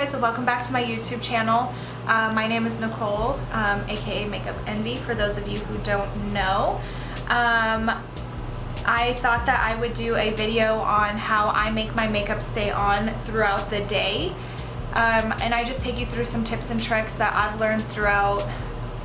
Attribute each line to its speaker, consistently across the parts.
Speaker 1: guys, and welcome back to my YouTube channel. My name is Nicole, aka Makeup Envy, for those of you who don't know. I thought that I would do a video on how I make my makeup stay on throughout the day. And I just take you through some tips and tricks that I've learned throughout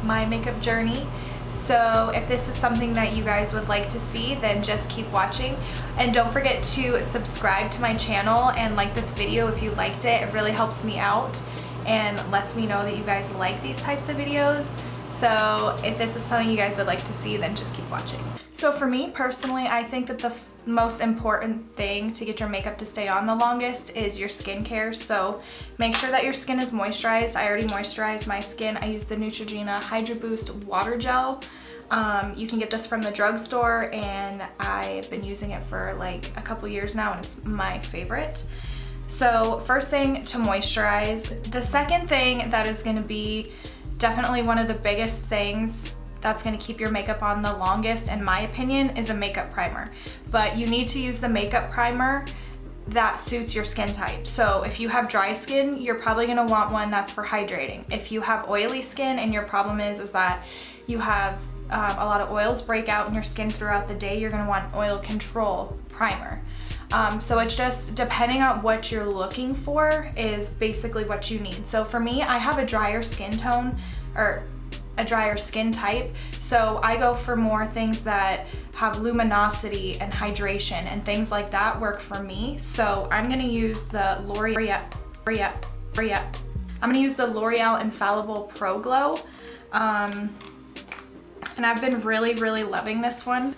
Speaker 1: my makeup journey. So if this is something that you guys would like to see, then just keep watching. And don't forget to subscribe to my channel and like this video if you liked it. It really helps me out and lets me know that you guys like these types of videos. So if this is something you guys would like to see, then just keep watching. So for me personally, I think that the most important thing to get your makeup to stay on the longest is your skincare. So make sure that your skin is moisturized. I already moisturized my skin. I use the Neutrogena Hydra Boost Water Gel. You can get this from the drugstore, and I've been using it for like a couple years now, and it's my favorite. So first thing, to moisturize. The second thing that is going to be definitely one of the biggest things that's going to keep your makeup on the longest, in my opinion, is a makeup primer. But you need to use the makeup primer that suits your skin type. So if you have dry skin, you're probably going to want one that's for hydrating. If you have oily skin and your problem is that you have a lot of oils break out in your skin throughout the day, you're going to want an oil control primer. So it's just depending on what you're looking for is basically what you need. So for me, I have a drier skin tone, or a drier skin type, so I go for more things that have luminosity and hydration, and things like that work for me. So I'm gonna use the L'Oreal Infallible Pro Glow, and I've been really loving this one.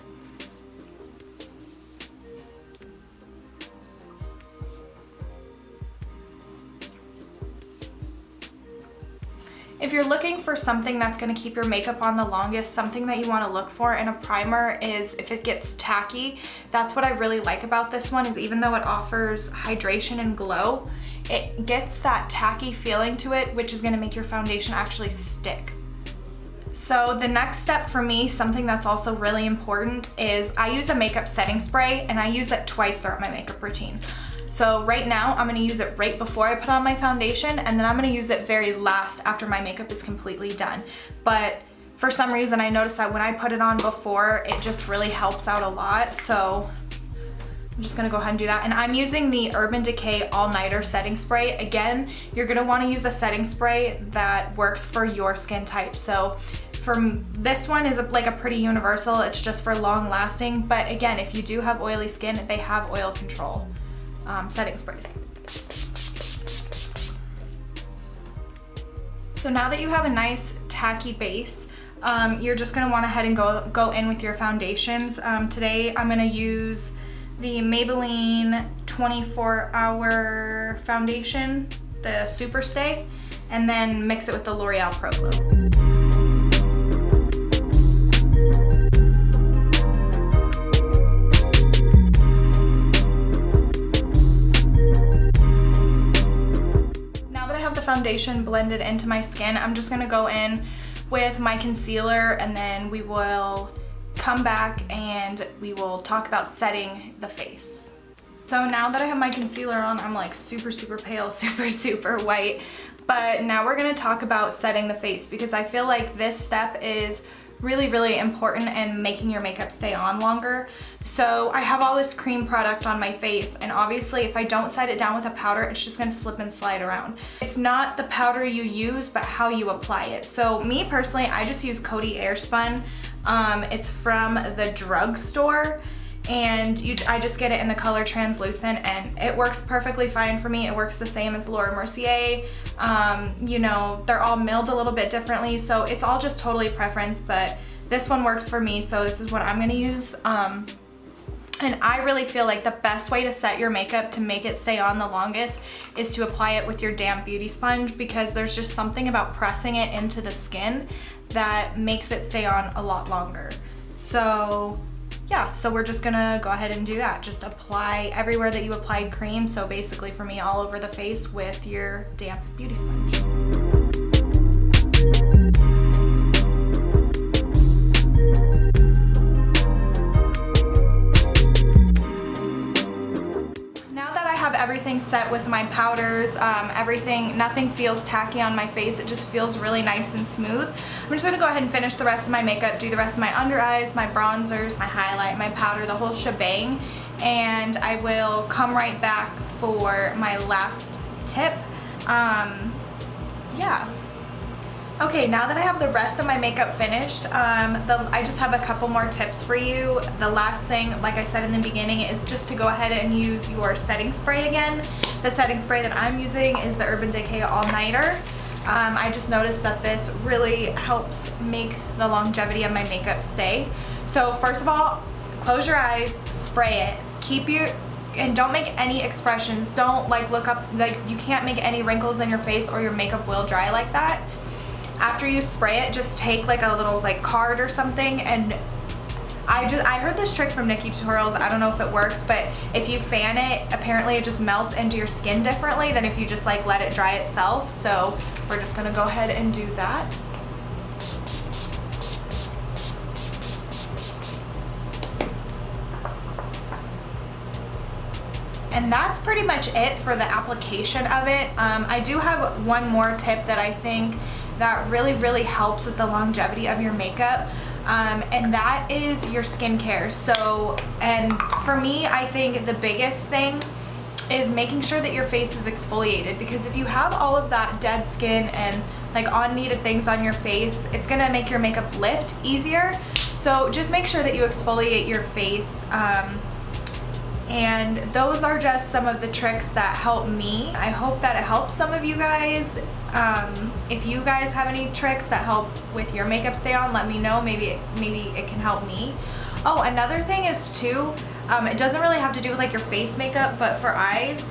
Speaker 1: If you're looking for something that's going to keep your makeup on the longest, something that you want to look for in a primer is if it gets tacky. That's what I really like about this one, is even though it offers hydration and glow, it gets that tacky feeling to it, which is going to make your foundation actually stick. So the next step for me, something that's also really important, is I use a makeup setting spray, and I use it twice throughout my makeup routine. So right now, I'm gonna use it right before I put on my foundation, and then I'm gonna use it very last after my makeup is completely done. But for some reason, I noticed that when I put it on before, it just really helps out a lot. So I'm just gonna go ahead and do that. And I'm using the Urban Decay All Nighter Setting Spray. Again, you're gonna wanna use a setting spray that works for your skin type. So this one is like a pretty universal, it's just for long lasting. But again, if you do have oily skin, they have oil control setting sprays. So now that you have a nice tacky base, you're just going to want to head and go in with your foundations. Today I'm going to use the Maybelline 24-Hour Foundation, the Super Stay, and then mix it with the L'Oreal Pro Glow. Foundation blended into my skin, I'm just gonna go in with my concealer, and then we will come back and we will talk about setting the face. So now that I have my concealer on, I'm like super pale, super white. But now we're gonna talk about setting the face, because I feel like this step is really important in making your makeup stay on longer. So I have all this cream product on my face, and obviously if I don't set it down with a powder, it's just gonna slip and slide around. It's not the powder you use, but how you apply it. So me personally, I just use Coty Airspun. It's from the drugstore, and I just get it in the color translucent, and it works perfectly fine for me. It works the same as Laura Mercier. You know, they're all milled a little bit differently, so it's all just totally preference, but this one works for me, so this is what I'm gonna use. And I really feel like the best way to set your makeup to make it stay on the longest is to apply it with your damp beauty sponge, because there's just something about pressing it into the skin that makes it stay on a lot longer. So yeah, so we're just gonna go ahead and do that. Just apply everywhere that you applied cream. So basically for me, all over the face with your damp beauty sponge. everything's set with my powders. Nothing feels tacky on my face. It just feels really nice and smooth. I'm just gonna go ahead and finish the rest of my makeup, do the rest of my under eyes, my bronzers, my highlight, my powder, the whole shebang, and I will come right back for my last tip. Yeah. Okay, now that I have the rest of my makeup finished, I just have a couple more tips for you. The last thing, like I said in the beginning, is just to go ahead and use your setting spray again. The setting spray that I'm using is the Urban Decay All Nighter. I just noticed that this really helps make the longevity of my makeup stay. So first of all, close your eyes, spray it, and don't make any expressions. Don't look up, you can't make any wrinkles in your face or your makeup will dry like that. After you spray it, just take a little card or something, and I heard this trick from Nikki Tutorials. I don't know if it works, but if you fan it, apparently it just melts into your skin differently than if you just let it dry itself. So we're just gonna go ahead and do that. And that's pretty much it for the application of it. I do have one more tip that I think that really helps with the longevity of your makeup, and that is your skincare. So, and for me, I think the biggest thing is making sure that your face is exfoliated, because if you have all of that dead skin and unneeded things on your face, it's gonna make your makeup lift easier. So just make sure that you exfoliate your face. And those are just some of the tricks that help me. I hope that it helps some of you guys. If you guys have any tricks that help with your makeup stay on, let me know. Maybe it can help me. Oh, another thing is too, it doesn't really have to do with your face makeup, but for eyes,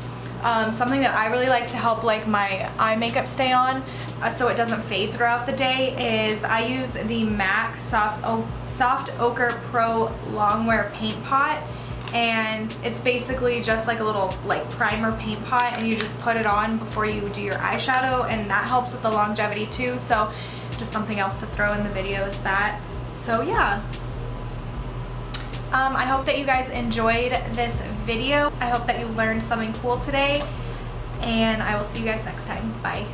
Speaker 1: something that I really like to help my eye makeup stay on so it doesn't fade throughout the day is I use the MAC Soft Ochre Pro Longwear Paint Pot. And it's basically just a little primer paint pot, and you just put it on before you do your eyeshadow, and that helps with the longevity too. So just something else to throw in the video is that. So yeah, I hope that you guys enjoyed this video. I hope that you learned something cool today, and I will see you guys next time. Bye.